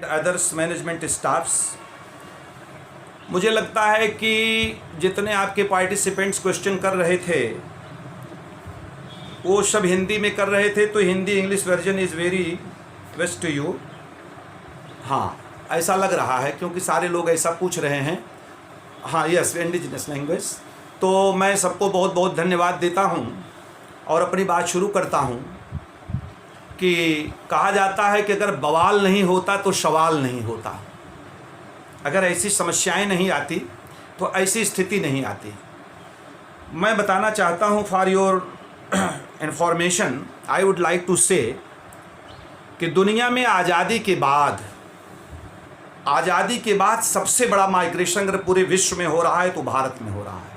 Others management staffs, मुझे लगता है कि जितने आपके पार्टिसिपेंट्स क्वेश्चन कर रहे थे वो सब हिंदी में कर रहे थे, तो Hindi English version is very best to you. हाँ, ऐसा लग रहा है क्योंकि सारे लोग ऐसा पूछ रहे हैं। हाँ, यस, इंडिजिनस लैंग्वेज। तो मैं सबको बहुत बहुत धन्यवाद देता हूँ और अपनी बात शुरू करता हूँ कि कहा जाता है कि अगर बवाल नहीं होता तो सवाल नहीं होता। अगर ऐसी समस्याएं नहीं आती तो ऐसी स्थिति नहीं आती। मैं बताना चाहता हूं, for your information I would like to say कि दुनिया में आज़ादी के बाद सबसे बड़ा माइग्रेशन अगर पूरे विश्व में हो रहा है तो भारत में हो रहा है।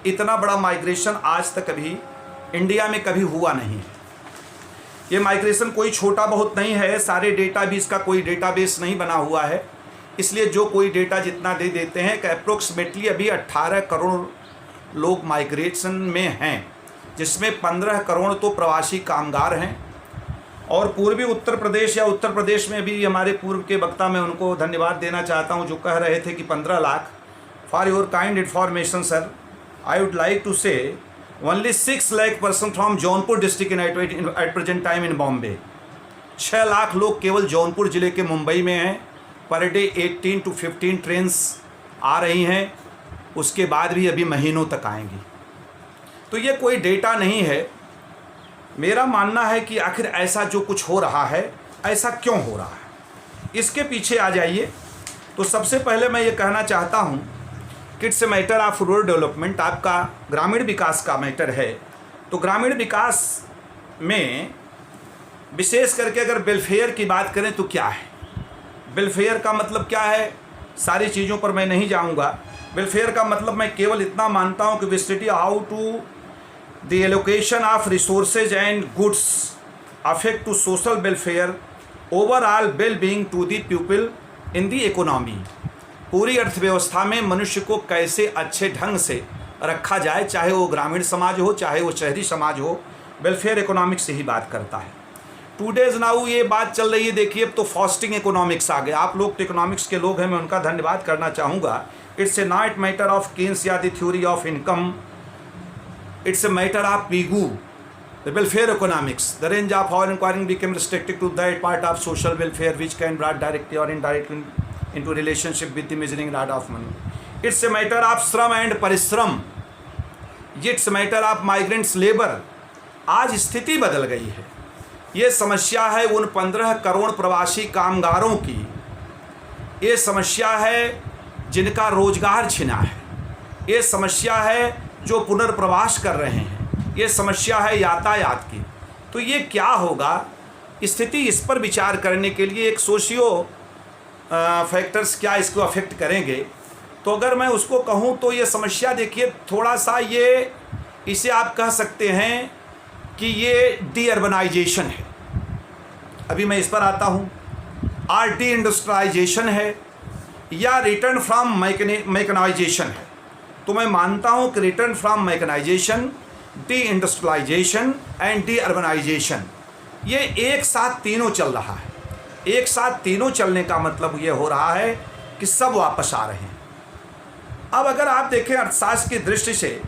इतना बड़ा माइग्रेशन आज तक अभी इंडिया में कभी हुआ नहीं है। ये माइग्रेशन कोई छोटा बहुत नहीं है, सारे डेटा भी इसका कोई डेटाबेस नहीं बना हुआ है, इसलिए जो कोई डेटा जितना दे देते हैं कि अप्रोक्सीमेटली अभी 18 करोड़ लोग माइग्रेशन में हैं, जिसमें 15 करोड़ तो प्रवासी कामगार हैं। और पूर्वी उत्तर प्रदेश या उत्तर प्रदेश में भी हमारे पूर्व के वक्ता, मैं उनको धन्यवाद देना चाहता हूं जो कह रहे थे कि 15 lakh. For your kind information sir, I would like to say only 6 lakh person from Jaunpur district at present time in Bombay. 6 lakh लोग केवल जौनपुर ज़िले के मुंबई में हैं। पर डे 18 to 15 ट्रेन्स आ रही हैं, उसके बाद भी अभी महीनों तक आएंगी। तो ये कोई डेटा नहीं है। मेरा मानना है कि आखिर ऐसा जो कुछ हो रहा है, ऐसा क्यों हो रहा है, इसके पीछे आ जाइए। तो सबसे पहले मैं ये कहना चाहता हूँ कि it's a matter of rural development, आपका ग्रामीण विकास का मैटर है। तो ग्रामीण विकास में विशेष करके अगर वेलफेयर की बात करें तो क्या है, वेलफेयर का मतलब क्या है, सारी चीज़ों पर मैं नहीं जाऊंगा। वेलफेयर का मतलब मैं केवल इतना मानता हूं कि we study how to the allocation of resources and goods affect to social welfare, overall well being to the people in the economy. पूरी अर्थव्यवस्था में मनुष्य को कैसे अच्छे ढंग से रखा जाए, चाहे वो ग्रामीण समाज हो चाहे वो शहरी समाज हो, वेलफेयर इकोनॉमिक्स से ही बात करता है। 2 डेज नाउ ये बात चल रही है। देखिए, अब तो फास्टिंग इकोनॉमिक्स आ गया। आप लोग तो इकोनॉमिक्स के लोग हैं, मैं उनका धन्यवाद करना चाहूँगा। It's a not matter of Keynes या the theory of income, it's a matter of Pigou the welfare economics. The range of our inquiring become restricted to that part of social welfare which can brought directly or indirectly into relationship with the measuring rod of money. It's a matter of श्रम and परिश्रम, it's a matter of migrants labour. आज स्थिति बदल गई है। ये समस्या है उन 15 करोड़ प्रवासी कामगारों की। ये समस्या है जिनका रोजगार छिना है। ये समस्या है जो पुनर्प्रवास कर रहे हैं। ये समस्या है यातायात की। तो ये क्या होगा, स्थिति इस पर विचार करने के लिए एक सोशियो फैक्टर्स क्या इसको अफेक्ट करेंगे। तो अगर मैं उसको कहूँ तो ये समस्या, देखिए थोड़ा सा ये, इसे आप कह सकते हैं कि ये डी अर्बनाइजेशन है। अभी मैं इस पर आता हूँ। और डी इंडस्ट्रियलाइजेशन है या रिटर्न फ्रॉम मैकेनाइजेशन है। तो मैं मानता हूँ कि return from mechanisation, deindustrialisation and deurbanisation, ये एक साथ तीनों चल रहा है। एक साथ तीनों चलने का मतलब ये हो रहा है कि सब वापस आ रहे हैं। अब अगर आप देखें अर्थशास्त्र की दृष्टि से,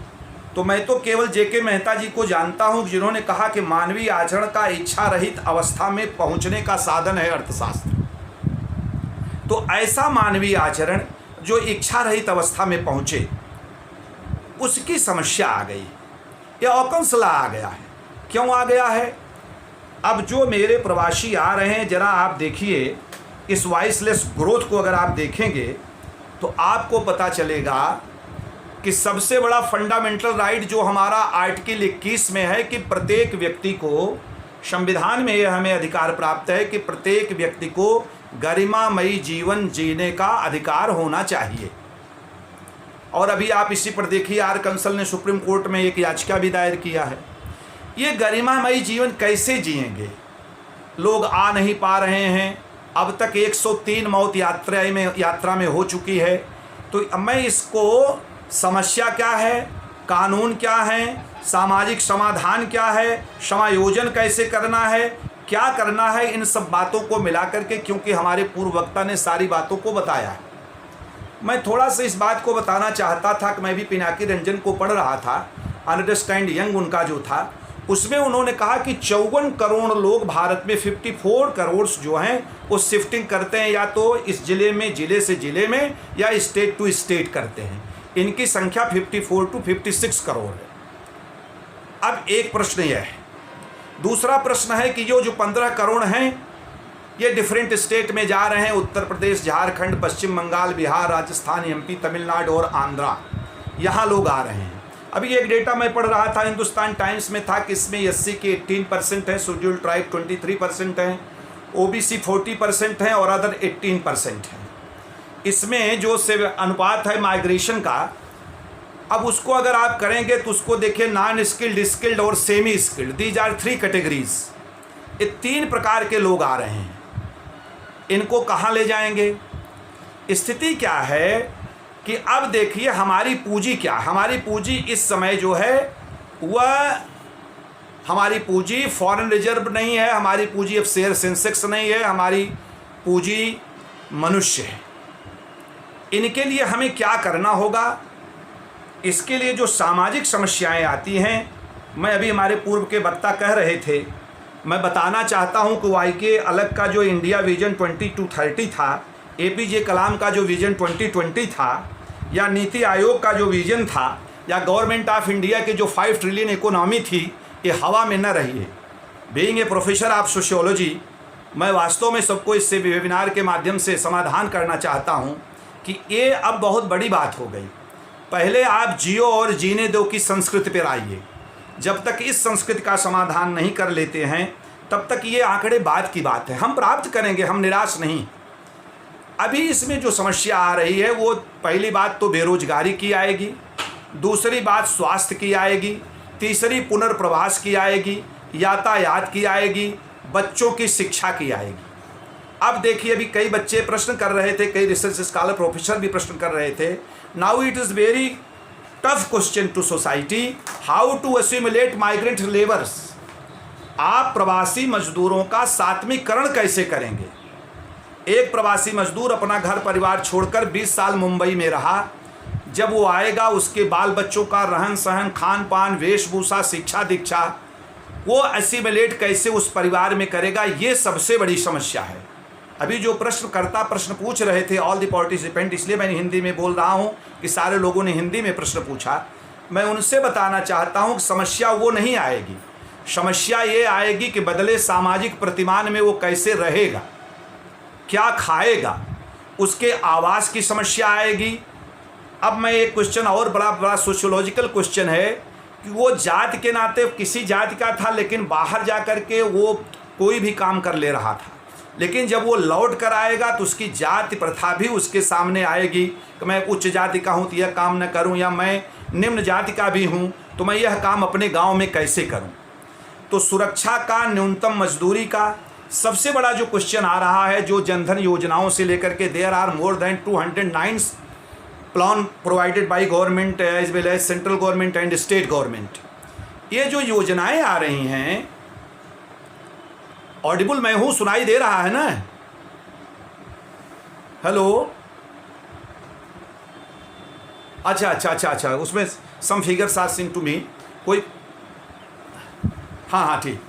तो मैं तो केवल जेके मेहता जी को जानता हूं जिन्होंने कहा कि मानवीय आचरण का इच्छा रहित अवस्था में पहुंचने का साधन है अर्थशास्त्र। तो ऐसा मानवीय आचरण जो इच्छा रहित अवस्था में पहुंचे, उसकी समस्या आ गई, यह औकंसला आ गया है। क्यों आ गया है? अब जो मेरे प्रवासी आ रहे हैं, जरा आप देखिए इस वॉइसलेस ग्रोथ को। अगर आप देखेंगे तो आपको पता चलेगा कि सबसे बड़ा फंडामेंटल राइट जो हमारा आर्टिकल 21 में है कि प्रत्येक व्यक्ति को, संविधान में यह हमें अधिकार प्राप्त है कि प्रत्येक व्यक्ति को गरिमामयी जीवन जीने का अधिकार होना चाहिए। और अभी आप इसी पर देखिए, आर कंसल ने सुप्रीम कोर्ट में एक याचिका भी दायर किया है। ये गरिमामयी जीवन कैसे जिएंगे? लोग आ नहीं पा रहे हैं। अब तक 103 मौत यात्रा में हो चुकी है। तो मैं इसको, समस्या क्या है, कानून क्या है, सामाजिक समाधान क्या है, समायोजन कैसे करना है, क्या करना है इन सब बातों को मिला करके, क्योंकि हमारे पूर्व वक्ता ने सारी बातों को बताया है। मैं थोड़ा सा इस बात को बताना चाहता था कि मैं भी पिनाकी रंजन को पढ़ रहा था, अंडरस्टैंड यंग उनका जो था, उसमें उन्होंने कहा कि 54 करोड़ लोग भारत में 54 करोड़ जो हैं वो शिफ्टिंग करते हैं, या तो इस ज़िले में, ज़िले से ज़िले में, या स्टेट टू स्टेट करते हैं। इनकी संख्या 54 टू 56 करोड़ है। अब एक प्रश्न यह है। दूसरा प्रश्न है कि ये जो 15 करोड़ हैं ये डिफरेंट स्टेट में जा रहे हैं, उत्तर प्रदेश, झारखंड, पश्चिम बंगाल, बिहार, राजस्थान, एमपी, तमिलनाडु और आंध्रा, यहाँ लोग आ रहे हैं। अभी एक डेटा मैं पढ़ रहा था, हिंदुस्तान टाइम्स में था कि इसमें एससी के 18% है, शेड्यूल्ड ट्राइब 23% है, ओबीसी 40% है और अदर 18% है। इसमें जो से अनुपात है माइग्रेशन का, अब उसको अगर आप करेंगे तो उसको देखिए, नॉन स्किल्ड, स्किल्ड और semi skilled, these are 3 categories. ये 3 प्रकार के लोग आ रहे हैं। इनको कहाँ ले जाएंगे? स्थिति क्या है कि अब देखिए हमारी पूंजी क्या, हमारी पूंजी इस समय जो है वह, हमारी पूंजी फॉरेन रिजर्व नहीं है, हमारी पूंजी अब शेयर सेंसेक्स नहीं है, हमारी पूंजी मनुष्य है। इनके लिए हमें क्या करना होगा? इसके लिए जो सामाजिक समस्याएं आती हैं, मैं अभी हमारे पूर्व के वक्ता कह रहे थे, मैं बताना चाहता हूं कि वाईके अलग का जो इंडिया विजन 2030 था, एपीजे कलाम का जो विजन 2020 था, या नीति आयोग का जो विजन था, या गवर्नमेंट ऑफ इंडिया की जो 5 ट्रिलियन इकोनॉमी थी, ये हवा में न रही है। Being a professor of sociology, मैं वास्तव में सबको इससे वेबिनार के माध्यम से समाधान करना चाहता हूँ कि ये अब बहुत बड़ी बात हो गई। पहले आप जियो और जीने दो की संस्कृति पर आइए। जब तक इस संस्कृति का समाधान नहीं कर लेते हैं तब तक ये आंकड़े बाद की बात है। हम प्राप्त करेंगे, हम निराश नहीं। अभी इसमें जो समस्या आ रही है वो, पहली बात तो बेरोजगारी की आएगी, दूसरी बात स्वास्थ्य की आएगी, तीसरी पुनर्प्रवास की आएगी, यातायात की आएगी, बच्चों की शिक्षा की आएगी। अब देखिए, अभी कई बच्चे प्रश्न कर रहे थे, कई रिसर्च स्कॉलर प्रोफेसर भी प्रश्न कर रहे थे, now it is very tough question to society, how to assimilate migrant labours. आप प्रवासी मजदूरों का सात्विकरण कैसे करेंगे? एक प्रवासी मजदूर अपना घर परिवार छोड़कर 20 साल मुंबई में रहा, जब वो आएगा उसके बाल बच्चों का रहन सहन, खान पान, वेशभूषा, शिक्षा दीक्षा, वो असिमुलेट कैसे उस परिवार में करेगा? ये सबसे बड़ी समस्या है। अभी जो प्रश्नकर्ता प्रश्न पूछ रहे थे, ऑल द पार्टिसिपेंट, इसलिए मैंने हिंदी में बोल रहा हूँ कि सारे लोगों ने हिंदी में प्रश्न पूछा, मैं उनसे बताना चाहता हूँ कि समस्या वो नहीं आएगी। समस्या ये आएगी कि बदले सामाजिक प्रतिमान में वो कैसे रहेगा, क्या खाएगा, उसके आवास की समस्या आएगी। अब मैं एक क्वेश्चन और बड़ा सोशियोलॉजिकल क्वेश्चन है कि वो जात के नाते किसी जाति का था, लेकिन बाहर जा कर के वो कोई भी काम कर ले रहा था, लेकिन जब वो लौट कर आएगा तो उसकी जाति प्रथा भी उसके सामने आएगी कि मैं उच्च जाति का हूँ तो यह काम न करूँ, या मैं निम्न जाति का भी हूँ तो मैं यह काम अपने गाँव में कैसे करूँ। तो सुरक्षा का, न्यूनतम मजदूरी का सबसे बड़ा जो क्वेश्चन आ रहा है, जो जनधन योजनाओं से लेकर के, there are more than 209 plan provided by government as well as central government and state government. ये जो योजनाएं आ रही हैं, ऑडिबल मैं हूं, सुनाई दे रहा है ना? हेलो, अच्छा, उसमें some figures are seen to me, कोई, हाँ ठीक।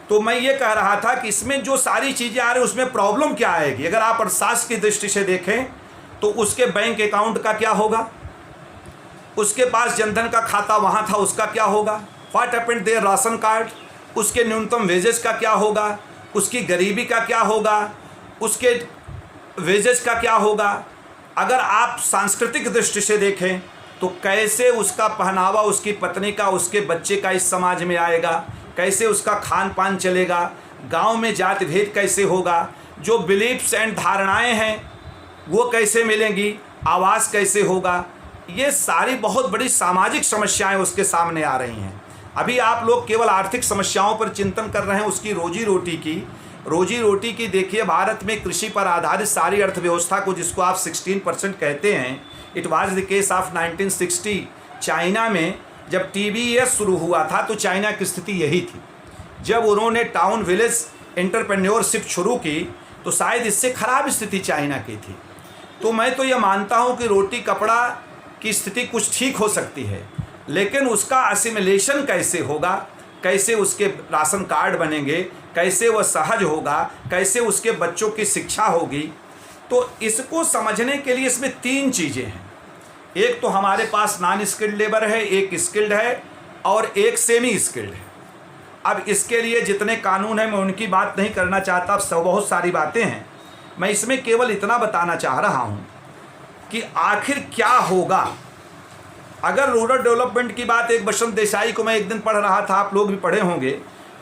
तो मैं ये कह रहा था कि इसमें जो सारी चीज़ें आ रही हैं उसमें प्रॉब्लम क्या आएगी? अगर आप अर्थशास्त्र की दृष्टि से देखें तो उसके बैंक अकाउंट का क्या होगा, उसके पास जनधन का खाता वहाँ था, उसका क्या होगा? What happened there ration card, उसके न्यूनतम वेजेस का क्या होगा, उसकी गरीबी का क्या होगा, उसके वेजेस का क्या होगा? अगर आप सांस्कृतिक दृष्टि से देखें तो कैसे उसका पहनावा, उसकी पत्नी का, उसके बच्चे का इस समाज में आएगा, कैसे उसका खान पान चलेगा, गांव में जाति भेद कैसे होगा, जो बिलीफ्स एंड धारणाएं हैं वो कैसे मिलेंगी, आवास कैसे होगा, ये सारी बहुत बड़ी सामाजिक समस्याएं उसके सामने आ रही हैं। अभी आप लोग केवल आर्थिक समस्याओं पर चिंतन कर रहे हैं, उसकी रोजी रोटी की देखिए, भारत में कृषि पर आधारित सारी अर्थव्यवस्था को, जिसको आप 16% कहते हैं, it was the case of 1960। China में जब TBS शुरू हुआ था तो चाइना की स्थिति यही थी। जब उन्होंने टाउन विलेज एंटरप्रेन्योरशिप शुरू की तो शायद इससे ख़राब स्थिति चाइना की थी। तो मैं तो यह मानता हूँ कि रोटी कपड़ा की स्थिति कुछ ठीक हो सकती है, लेकिन उसका असिमिलेशन कैसे होगा, कैसे उसके राशन कार्ड बनेंगे, कैसे वह सहज होगा, कैसे उसके बच्चों की शिक्षा होगी, तो इसको समझने के लिए इसमें 3 चीज़ें हैं। एक तो हमारे पास नॉन स्किल्ड लेबर है, एक स्किल्ड है और एक सेमी स्किल्ड है। अब इसके लिए जितने कानून हैं मैं उनकी बात नहीं करना चाहता, अब बहुत सारी बातें हैं। मैं इसमें केवल इतना बताना चाह रहा हूँ कि आखिर क्या होगा अगर रूरल डेवलपमेंट की बात। एक बसंत देसाई को मैं एक दिन पढ़ रहा था, आप लोग भी पढ़े होंगे,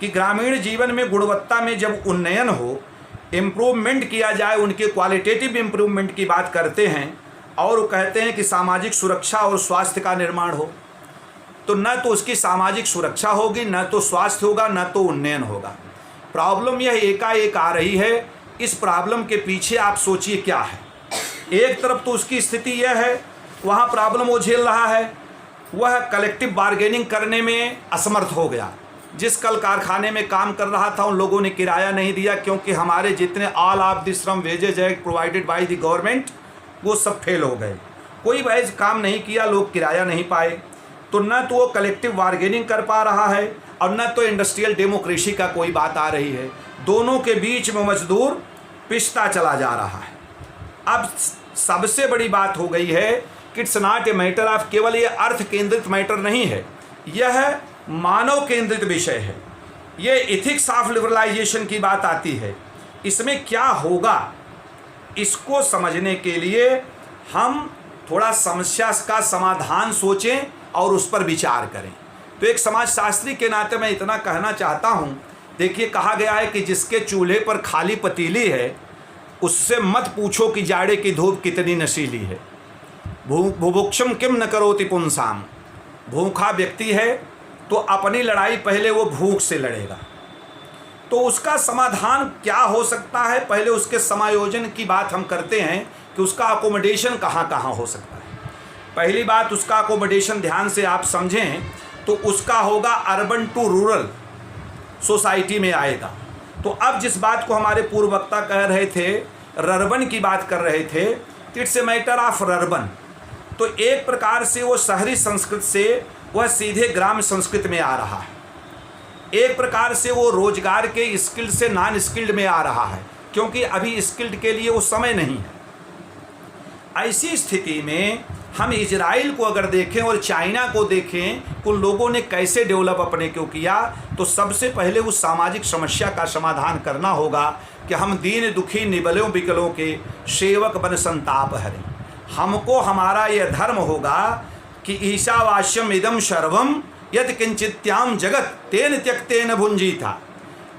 कि ग्रामीण जीवन में गुणवत्ता में जब उन्नयन हो, इम्प्रूवमेंट किया जाए, उनके क्वालिटेटिव इम्प्रूवमेंट की बात करते हैं और वो कहते हैं कि सामाजिक सुरक्षा और स्वास्थ्य का निर्माण हो, तो न तो उसकी सामाजिक सुरक्षा होगी, न तो स्वास्थ्य होगा, न तो उन्नयन होगा। प्रॉब्लम यह एकाएक आ रही है। इस प्रॉब्लम के पीछे आप सोचिए क्या है। एक तरफ तो उसकी स्थिति यह है, वहाँ प्रॉब्लम वो झेल रहा है, वह कलेक्टिव बार्गेनिंग करने में असमर्थ हो गया। जिस कल कारखाने में काम कर रहा था उन लोगों ने किराया नहीं दिया, क्योंकि हमारे जितने ऑल ऑफ द श्रम wages act provided by the government वो सब फेल हो गए। कोई वैसे काम नहीं किया, लोग किराया नहीं पाए। तो न तो वो कलेक्टिव बार्गेनिंग कर पा रहा है और न तो इंडस्ट्रियल डेमोक्रेसी का कोई बात आ रही है। दोनों के बीच में मजदूर पिसता चला जा रहा है। अब सबसे बड़ी बात हो गई है कि it's not a matter of, केवल ये अर्थ केंद्रित मैटर नहीं है, यह मानव केंद्रित विषय है। ये एथिक्स ऑफ लिबरलाइजेशन की बात आती है। इसमें क्या होगा, इसको समझने के लिए हम थोड़ा समस्या का समाधान सोचें और उस पर विचार करें। तो एक समाजशास्त्री के नाते मैं इतना कहना चाहता हूँ, देखिए कहा गया है कि जिसके चूल्हे पर खाली पतीली है उससे मत पूछो कि जाड़े की धूप कितनी नशीली है। बुभुक्षम किम न करोति पुंसाम, भूखा व्यक्ति है तो अपनी लड़ाई पहले वो भूख से लड़ेगा। तो उसका समाधान क्या हो सकता है, पहले उसके समायोजन की बात हम करते हैं कि उसका अकोमोडेशन कहाँ कहाँ हो सकता है। पहली बात, उसका अकोमोडेशन ध्यान से आप समझें तो उसका होगा अर्बन टू रूरल सोसाइटी में आएगा। तो अब जिस बात को हमारे पूर्व वक्ता कह रहे थे, रर्बन की बात कर रहे थे, it's a matter of rurban. तो एक प्रकार से वो शहरी संस्कृत से वह सीधे ग्राम संस्कृत में आ रहा है। एक प्रकार से वो रोजगार के स्किल्ड से नॉन स्किल्ड में आ रहा है, क्योंकि अभी स्किल्ड के लिए वो समय नहीं है। ऐसी स्थिति में हम इजराइल को अगर देखें और चाइना को देखें, उन लोगों ने कैसे डेवलप अपने को किया, तो सबसे पहले उस सामाजिक समस्या का समाधान करना होगा कि हम दीन दुखी निबलों बिकलों के सेवक बन संताप हरें। हमको हमारा यह धर्म होगा कि ईशावास्यम इदम सर्वम यद किंचित्याम जगत तेन त्यक्तेन भुंजी था।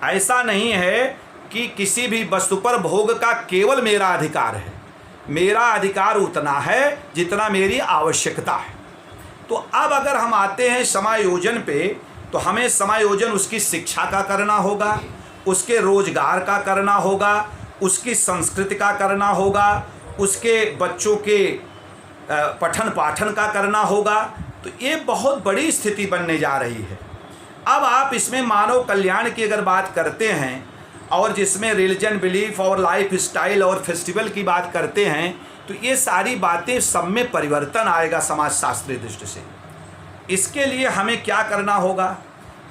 ऐसा नहीं है कि किसी भी वस्तु पर भोग का केवल मेरा अधिकार है, मेरा अधिकार उतना है जितना मेरी आवश्यकता है। तो अब अगर हम आते हैं समायोजन पे, तो हमें समायोजन उसकी शिक्षा का करना होगा, उसके रोजगार का करना होगा, उसकी संस्कृति का करना होगा, उसके बच्चों के पठन पाठन का करना होगा। तो ये बहुत बड़ी स्थिति बनने जा रही है। अब आप इसमें मानव कल्याण की अगर बात करते हैं और जिसमें रिलीजन बिलीफ और लाइफ स्टाइल और फेस्टिवल की बात करते हैं, तो ये सारी बातें सब में परिवर्तन आएगा समाजशास्त्रीय दृष्टि से। इसके लिए हमें क्या करना होगा,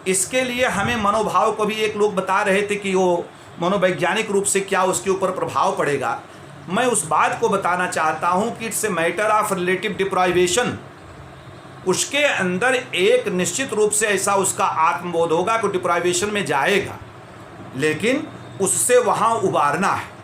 इसके लिए हमें मनोभाव को भी, एक लोग बता रहे थे कि वो मनोवैज्ञानिक रूप से क्या उसके ऊपर प्रभाव पड़ेगा। मैं उस बात को बताना चाहता हूँ कि it's a matter of relative deprivation. उसके अंदर एक निश्चित रूप से ऐसा उसका आत्मबोध होगा कि डिप्राइवेशन में जाएगा, लेकिन उससे वहाँ उबारना है।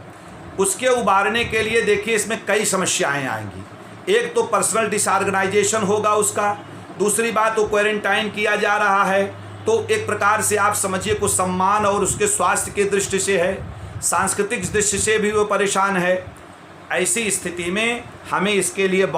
उसके उबारने के लिए देखिए इसमें कई समस्याएं आएंगी। एक तो पर्सनल डिसऑर्गेनाइजेशन होगा उसका, दूसरी बात वो क्वारंटाइन किया जा रहा है, तो एक प्रकार से आप समझिए कुछ सम्मान और उसके स्वास्थ्य की दृष्टि से है, सांस्कृतिक दृष्टि से भी वो परेशान है। ऐसी स्थिति में हमें इसके लिए